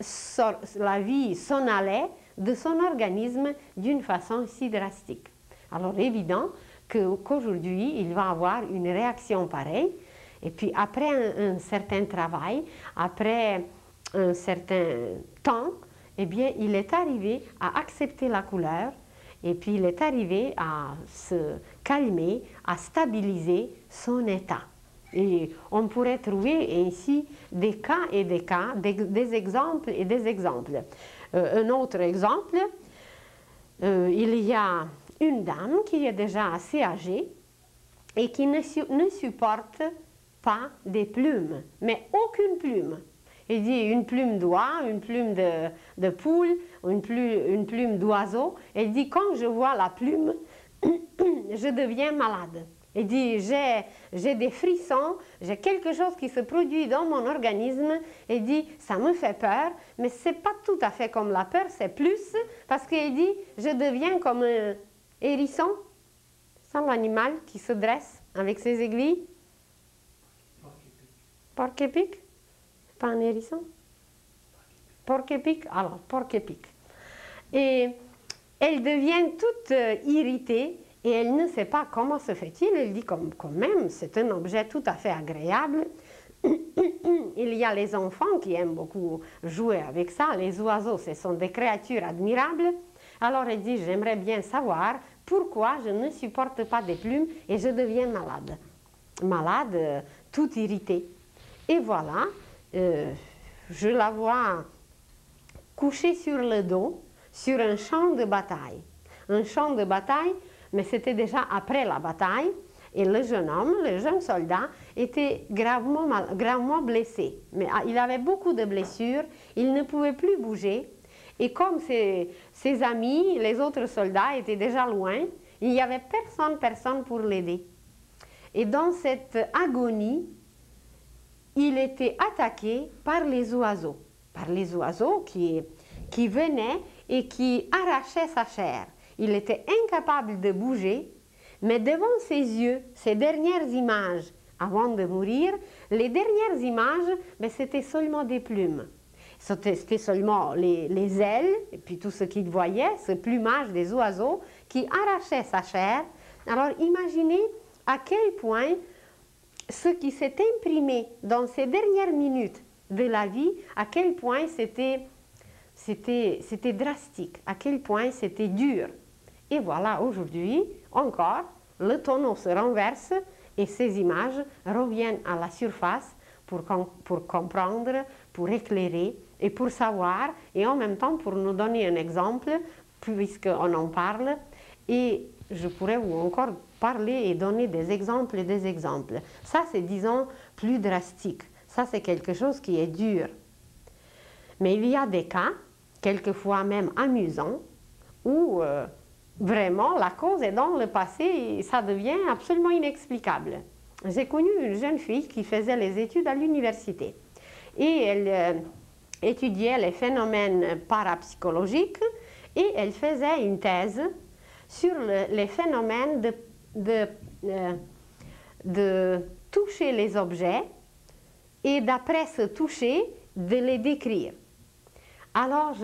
s'en allait de son organisme d'une façon si drastique. Alors, évident qu'aujourd'hui, il va avoir une réaction pareille. Et puis, après un certain travail, après un certain temps, eh bien, il est arrivé à accepter la couleur et puis il est arrivé à se calmer, à stabiliser son état. Et on pourrait trouver ainsi des cas et des cas, des exemples et des exemples. Un autre exemple, il y a une dame qui est déjà assez âgée et qui ne supporte pas des plumes, mais aucune plume. Il dit une plume d'oie, une plume de poule, une plume d'oiseau. Il dit quand je vois la plume, je deviens malade. Il dit j'ai des frissons, j'ai quelque chose qui se produit dans mon organisme. Il dit ça me fait peur, mais c'est pas tout à fait comme la peur, c'est plus parce qu'il dit je deviens comme un hérisson, c'est l'animal qui se dresse avec ses aiguilles. Porc-épic. Pas un hérisson? Porc-épic? Alors, porc-épic. Et elle devient toute irritée et elle ne sait pas comment se fait-il. Elle dit quand même, c'est un objet tout à fait agréable. Il y a les enfants qui aiment beaucoup jouer avec ça. Les oiseaux, ce sont des créatures admirables. Alors elle dit, j'aimerais bien savoir pourquoi je ne supporte pas des plumes et je deviens malade. Malade, toute irritée. Et voilà. Je la vois couchée sur le dos, sur un champ de bataille. Un champ de bataille, mais c'était déjà après la bataille, et le jeune homme, le jeune soldat, était gravement blessé. Mais il avait beaucoup de blessures, il ne pouvait plus bouger, et comme ses amis, les autres soldats, étaient déjà loin, il n'y avait personne pour l'aider. Et dans cette agonie, il était attaqué par les oiseaux qui venaient et qui arrachaient sa chair. Il était incapable de bouger, mais devant ses yeux, ses dernières images, avant de mourir, les dernières images, c'était seulement des plumes. C'était seulement les ailes et puis tout ce qu'il voyait, ce plumage des oiseaux qui arrachait sa chair. Alors imaginez à quel point ce qui s'est imprimé dans ces dernières minutes de la vie, à quel point c'était drastique, à quel point c'était dur. Et voilà, aujourd'hui, encore, le tonneau se renverse et ces images reviennent à la surface pour comprendre, pour éclairer et pour savoir, et en même temps pour nous donner un exemple, puisqu'on en parle, et je pourrais vous encore parler et donner des exemples et des exemples. Ça, c'est, disons, plus drastique. Ça, c'est quelque chose qui est dur. Mais il y a des cas, quelquefois même amusants, où vraiment la cause est dans le passé et ça devient absolument inexplicable. J'ai connu une jeune fille qui faisait les études à l'université et elle étudiait les phénomènes parapsychologiques et elle faisait une thèse sur les phénomènes de toucher les objets et d'après ce toucher, de les décrire. Alors,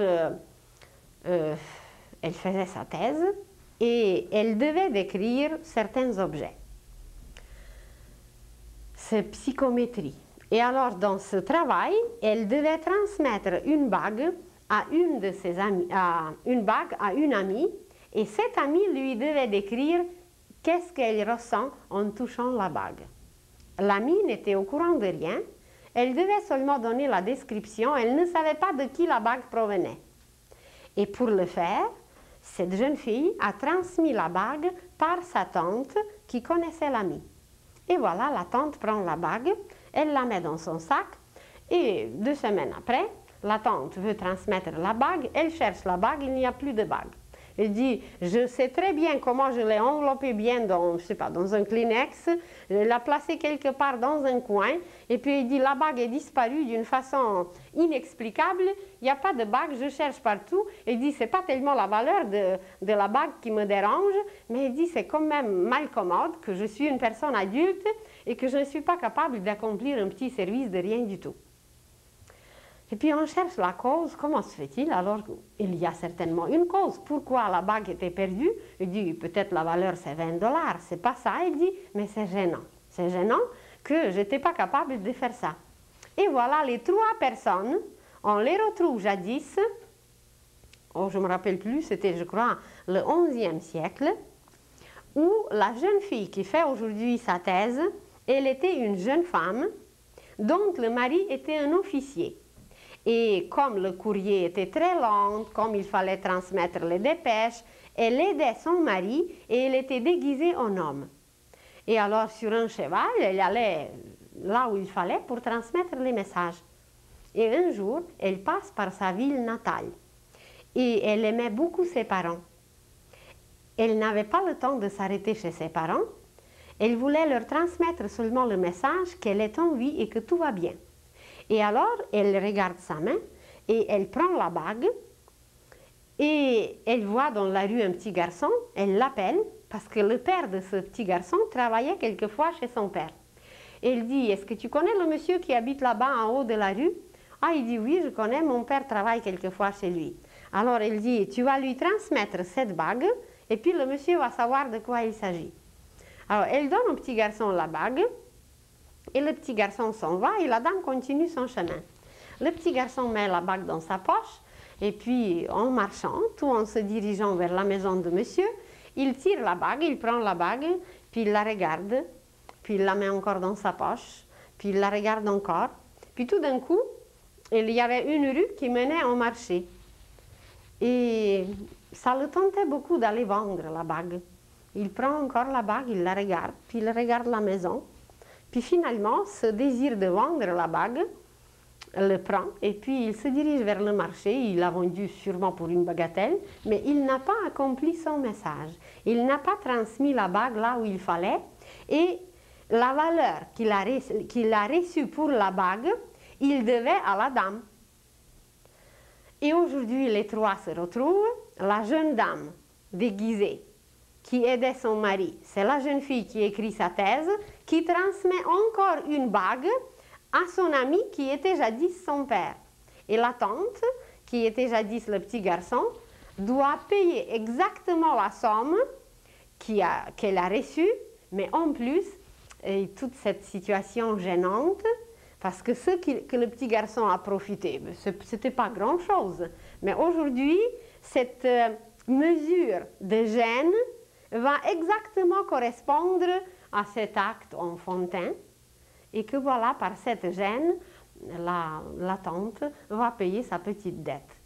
elle faisait sa thèse et elle devait décrire certains objets. C'est psychométrie. Et alors, dans ce travail, elle devait transmettre une bague à une de ses amies, une amie, et cette amie lui devait décrire qu'est-ce qu'elle ressent en touchant la bague. L'amie n'était au courant de rien, elle devait seulement donner la description, elle ne savait pas de qui la bague provenait. Et pour le faire, cette jeune fille a transmis la bague par sa tante qui connaissait l'amie. Et voilà, la tante prend la bague, elle la met dans son sac et 2 semaines après, la tante veut transmettre la bague, elle cherche la bague, il n'y a plus de bague. Elle dit, je sais très bien comment je l'ai enveloppée bien dans, je sais pas, dans un Kleenex, je l'ai placée quelque part dans un coin, et puis il dit, la bague est disparue d'une façon inexplicable, il n'y a pas de bague, je cherche partout. Il dit, c'est pas tellement la valeur de la bague qui me dérange, mais il dit, c'est quand même mal commode que je suis une personne adulte et que je ne suis pas capable d'accomplir un petit service de rien du tout. Et puis on cherche la cause, comment se fait-il? Alors il y a certainement une cause. Pourquoi la bague était perdue? Il dit, peut-être la valeur c'est 20 $, c'est pas ça. Il dit, mais c'est gênant. C'est gênant que je n'étais pas capable de faire ça. Et voilà, les 3 personnes, on les retrouve jadis, oh, je ne me rappelle plus, c'était je crois le 11e siècle, où la jeune fille qui fait aujourd'hui sa thèse, elle était une jeune femme dont le mari était un officier. Et comme le courrier était très lent, comme il fallait transmettre les dépêches, elle aidait son mari et elle était déguisée en homme. Et alors sur un cheval, elle allait là où il fallait pour transmettre les messages. Et un jour, elle passe par sa ville natale. Et elle aimait beaucoup ses parents. Elle n'avait pas le temps de s'arrêter chez ses parents. Elle voulait leur transmettre seulement le message qu'elle est en vie et que tout va bien. Et alors, elle regarde sa main et elle prend la bague et elle voit dans la rue un petit garçon, elle l'appelle parce que le père de ce petit garçon travaillait quelquefois chez son père. Elle dit, est-ce que tu connais le monsieur qui habite là-bas en haut de la rue? Ah, il dit, oui, je connais, mon père travaille quelquefois chez lui. Alors elle dit, tu vas lui transmettre cette bague et puis le monsieur va savoir de quoi il s'agit. Alors elle donne au petit garçon la bague. Et le petit garçon s'en va et la dame continue son chemin. Le petit garçon met la bague dans sa poche et puis en marchant, tout en se dirigeant vers la maison de monsieur, il tire la bague, il prend la bague, puis il la regarde, puis il la met encore dans sa poche, puis il la regarde encore. Puis tout d'un coup, il y avait une rue qui menait au marché. Et ça le tentait beaucoup d'aller vendre la bague. Il prend encore la bague, il la regarde, puis il regarde la maison. Puis finalement, ce désir de vendre la bague le prend et puis il se dirige vers le marché. Il l'a vendu sûrement pour une bagatelle, mais il n'a pas accompli son message. Il n'a pas transmis la bague là où il fallait et la valeur qu'il a reçue pour la bague, il devait à la dame. Et aujourd'hui, les 3 se retrouvent. La jeune dame déguisée qui aidait son mari, c'est la jeune fille qui écrit sa thèse, qui transmet encore une bague à son ami qui était jadis son père. Et la tante, qui était jadis le petit garçon, doit payer exactement la somme qu'elle a reçue, mais en plus, et toute cette situation gênante, parce que que le petit garçon a profité, ce n'était pas grand-chose. Mais aujourd'hui, cette mesure de gêne va exactement correspondre à cet acte enfantin, et que voilà, par cette gêne, la tante va payer sa petite dette.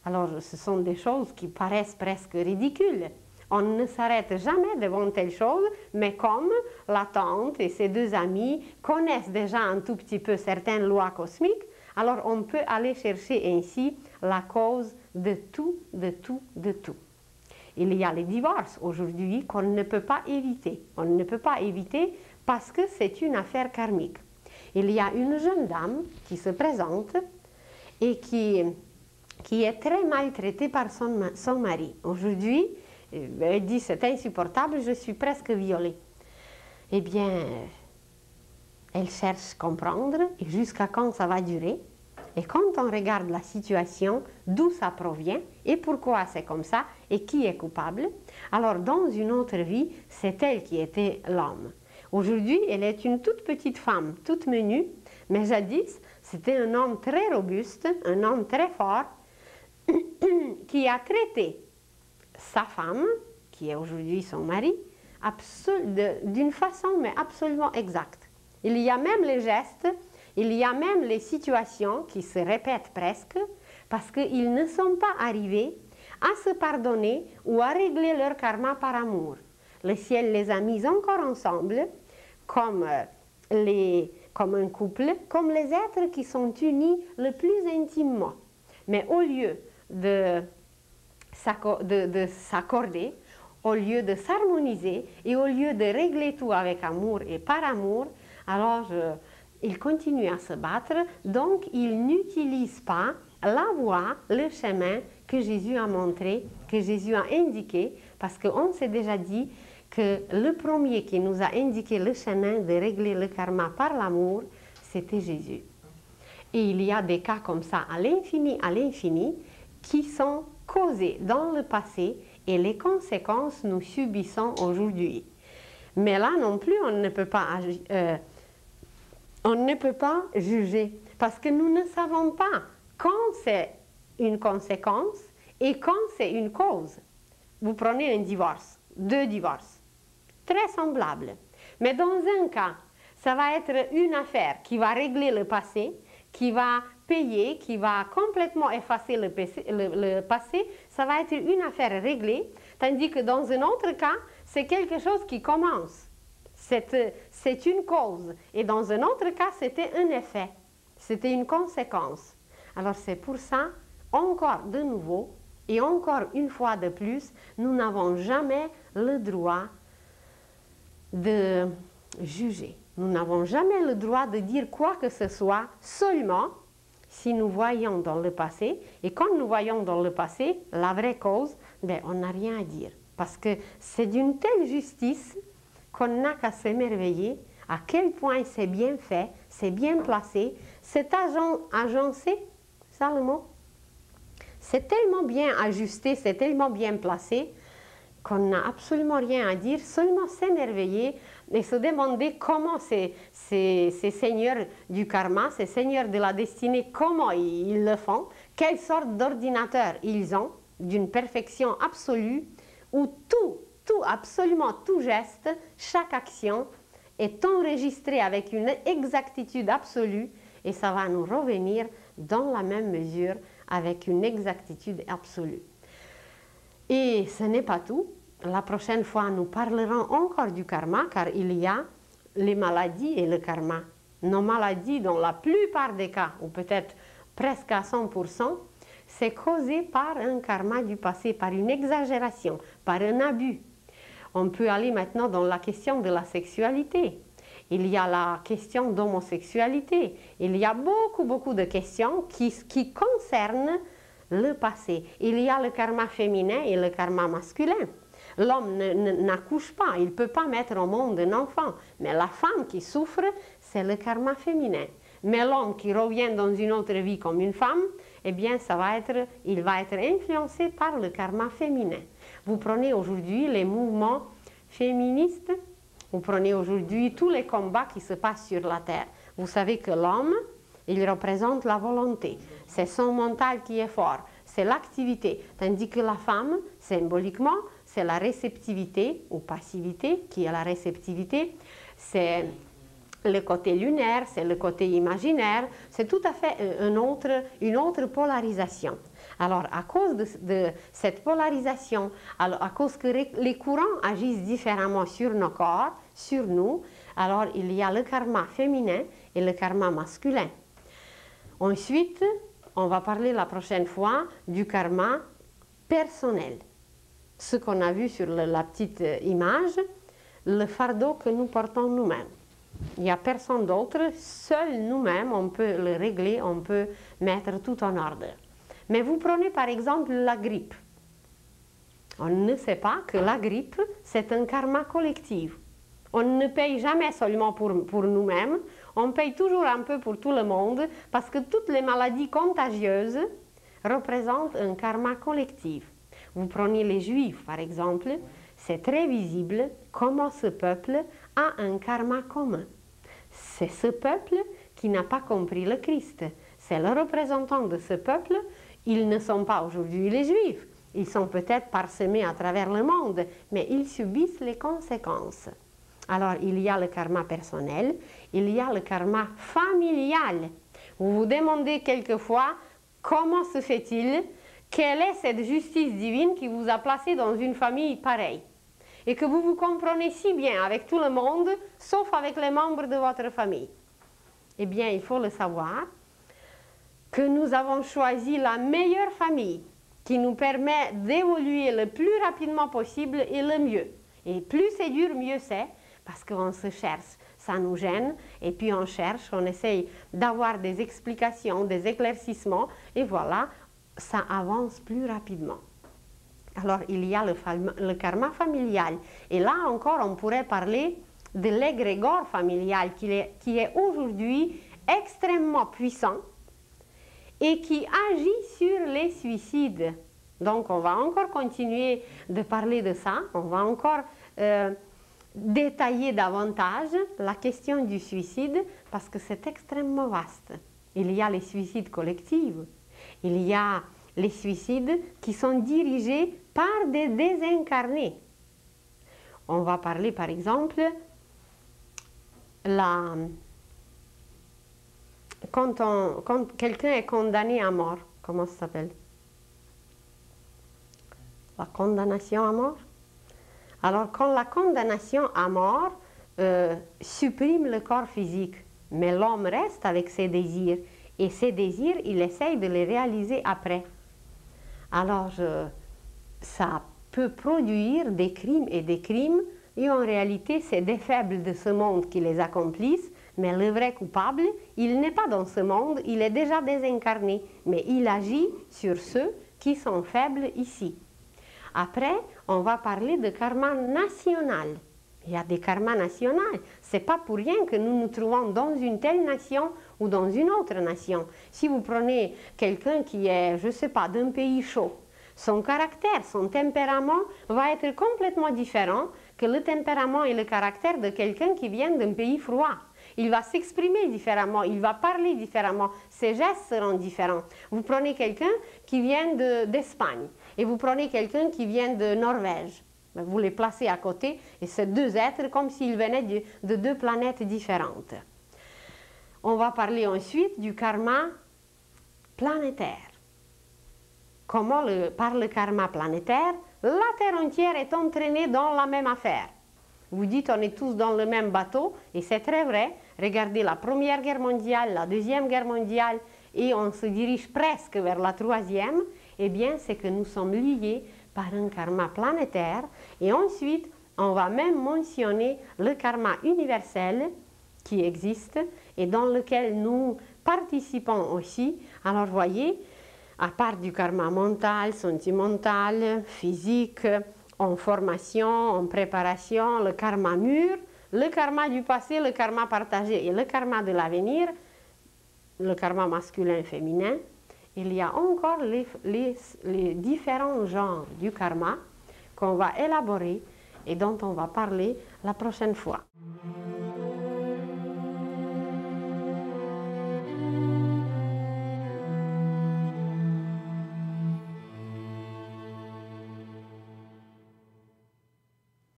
Alors, ce sont des choses qui paraissent presque ridicules. On ne s'arrête jamais devant telle chose, mais comme la tante et ses deux amis connaissent déjà un tout petit peu certaines lois cosmiques, alors on peut aller chercher ainsi la cause de tout, de tout, de tout. Il y a les divorces aujourd'hui qu'on ne peut pas éviter. On ne peut pas éviter parce que c'est une affaire karmique. Il y a une jeune dame qui se présente et qui est très maltraitée par son mari. Aujourd'hui, elle dit c'est insupportable, je suis presque violée. Eh bien, elle cherche à comprendre et jusqu'à quand ça va durer. Et quand on regarde la situation, d'où ça provient et pourquoi c'est comme ça et qui est coupable, alors dans une autre vie, c'est elle qui était l'homme. Aujourd'hui, elle est une toute petite femme, toute menue, mais jadis, c'était un homme très robuste, un homme très fort, qui a traité sa femme, qui est aujourd'hui son mari, d'une façon mais absolument exacte. Il y a même les gestes, il y a même les situations qui se répètent presque, parce qu'ils ne sont pas arrivés à se pardonner ou à régler leur karma par amour. Le ciel les a mis encore ensemble, comme un couple, comme les êtres qui sont unis le plus intimement. Mais au lieu de s'accorder, au lieu de s'harmoniser et au lieu de régler tout avec amour et par amour, alors ils continuent à se battre, donc ils n'utilisent pas la voie, le chemin que Jésus a montré, que Jésus a indiqué, parce qu'on s'est déjà dit que le premier qui nous a indiqué le chemin de régler le karma par l'amour, c'était Jésus. Et il y a des cas comme ça à l'infini, qui sont causés dans le passé et les conséquences nous subissons aujourd'hui. Mais là non plus, on ne peut pas juger parce que nous ne savons pas quand c'est une conséquence et quand c'est une cause. Vous prenez un divorce, 2 divorces, très semblables. Mais dans un cas, ça va être une affaire qui va régler le passé, qui va payer, qui va complètement effacer le passé, ça va être une affaire réglée, tandis que dans un autre cas, c'est quelque chose qui commence. C'est une cause. Et dans un autre cas, c'était un effet. C'était une conséquence. Alors c'est pour ça, encore de nouveau, et encore une fois de plus, nous n'avons jamais le droit de juger. Nous n'avons jamais le droit de dire quoi que ce soit, seulement si nous voyons dans le passé. Et quand nous voyons dans le passé la vraie cause, ben, on n'a rien à dire. Parce que c'est d'une telle justice qu'on n'a qu'à s'émerveiller à quel point c'est bien fait, c'est bien placé, c'est agencé, ça le mot? C'est tellement bien ajusté, c'est tellement bien placé qu'on n'a absolument rien à dire, seulement s'émerveiller et se demander comment ces seigneurs du karma, ces seigneurs de la destinée, comment ils le font, quelle sorte d'ordinateur ils ont, d'une perfection absolue, où absolument tout geste, chaque action est enregistré avec une exactitude absolue et ça va nous revenir dans la même mesure avec une exactitude absolue. Et ce n'est pas tout. La prochaine fois, nous parlerons encore du karma, car il y a les maladies et le karma. Nos maladies, dans la plupart des cas, ou peut-être presque à 100%, c'est causé par un karma du passé, par une exagération, par un abus. On peut aller maintenant dans la question de la sexualité. Il y a la question d'homosexualité. Il y a beaucoup de questions qui concernent le passé. Il y a le karma féminin et le karma masculin. L'homme n'accouche pas, il ne peut pas mettre au monde un enfant. Mais la femme qui souffre, c'est le karma féminin. Mais l'homme qui revient dans une autre vie comme une femme, eh bien, il va être influencé par le karma féminin. Vous prenez aujourd'hui les mouvements féministes, vous prenez aujourd'hui tous les combats qui se passent sur la terre. Vous savez que l'homme, il représente la volonté. C'est son mental qui est fort, c'est l'activité. Tandis que la femme, symboliquement, c'est la réceptivité ou passivité, qui est la réceptivité. C'est le côté lunaire, c'est le côté imaginaire. C'est tout à fait une autre polarisation. Alors, à cause de cette polarisation, à cause que les courants agissent différemment sur nos corps, sur nous, alors il y a le karma féminin et le karma masculin. Ensuite, on va parler la prochaine fois du karma personnel. Ce qu'on a vu sur la petite image, le fardeau que nous portons nous-mêmes. Il n'y a personne d'autre, seuls nous-mêmes, on peut le régler, on peut mettre tout en ordre. Mais vous prenez par exemple la grippe. On ne sait pas que la grippe, c'est un karma collectif. On ne paye jamais seulement pour nous-mêmes, on paye toujours un peu pour tout le monde, parce que toutes les maladies contagieuses représentent un karma collectif. Vous prenez les Juifs, par exemple, c'est très visible comment ce peuple a un karma commun. C'est ce peuple qui n'a pas compris le Christ. C'est le représentant de ce peuple. Ils ne sont pas aujourd'hui les Juifs. Ils sont peut-être parsemés à travers le monde, mais ils subissent les conséquences. Alors, il y a le karma personnel, il y a le karma familial. Vous vous demandez quelquefois comment se fait-il, quelle est cette justice divine qui vous a placé dans une famille pareille et que vous vous comprenez si bien avec tout le monde, sauf avec les membres de votre famille. Eh bien, il faut le savoir que nous avons choisi la meilleure famille qui nous permet d'évoluer le plus rapidement possible et le mieux. Et plus c'est dur, mieux c'est, parce qu'on se cherche, ça nous gêne, et puis on cherche, on essaye d'avoir des explications, des éclaircissements, et voilà, ça avance plus rapidement. Alors, il y a le karma familial. Et là encore, on pourrait parler de l'égrégore familial qui est aujourd'hui extrêmement puissant et qui agit sur les suicides. Donc, on va encore continuer de parler de ça. On va encore détailler davantage la question du suicide parce que c'est extrêmement vaste. Il y a les suicides collectifs. Il y a les suicides qui sont dirigés par des désincarnés. On va parler par exemple, quand quelqu'un est condamné à mort, comment ça s'appelle? La condamnation à mort. Alors quand la condamnation à mort supprime le corps physique, mais l'homme reste avec ses désirs, et ces désirs, il essaye de les réaliser après. Alors, ça peut produire des crimes, et en réalité, c'est des faibles de ce monde qui les accomplissent, mais le vrai coupable, il n'est pas dans ce monde, il est déjà désincarné, mais il agit sur ceux qui sont faibles ici. Après, on va parler de karma national. Il y a des karmas nationaux. Ce n'est pas pour rien que nous nous trouvons dans une telle nation ou dans une autre nation. Si vous prenez quelqu'un qui est, je ne sais pas, d'un pays chaud, son caractère, son tempérament va être complètement différent que le tempérament et le caractère de quelqu'un qui vient d'un pays froid. Il va s'exprimer différemment, il va parler différemment, ses gestes seront différents. Vous prenez quelqu'un qui vient d'Espagne et vous prenez quelqu'un qui vient de Norvège. Vous les placez à côté et c'est deux êtres comme s'ils venaient de deux planètes différentes. On va parler ensuite du karma planétaire. Comment, par le karma planétaire, la Terre entière est entraînée dans la même affaire. Vous dites on est tous dans le même bateau et c'est très vrai. Regardez la Première Guerre mondiale, la Deuxième Guerre mondiale et on se dirige presque vers la Troisième. Eh bien, c'est que nous sommes liés par un karma planétaire et ensuite on va même mentionner le karma universel qui existe et dans lequel nous participons aussi. Alors voyez, à part du karma mental, sentimental, physique, en formation, en préparation, le karma mûr, le karma du passé, le karma partagé et le karma de l'avenir, le karma masculin et féminin, il y a encore les différents genres du karma qu'on va élaborer et dont on va parler la prochaine fois.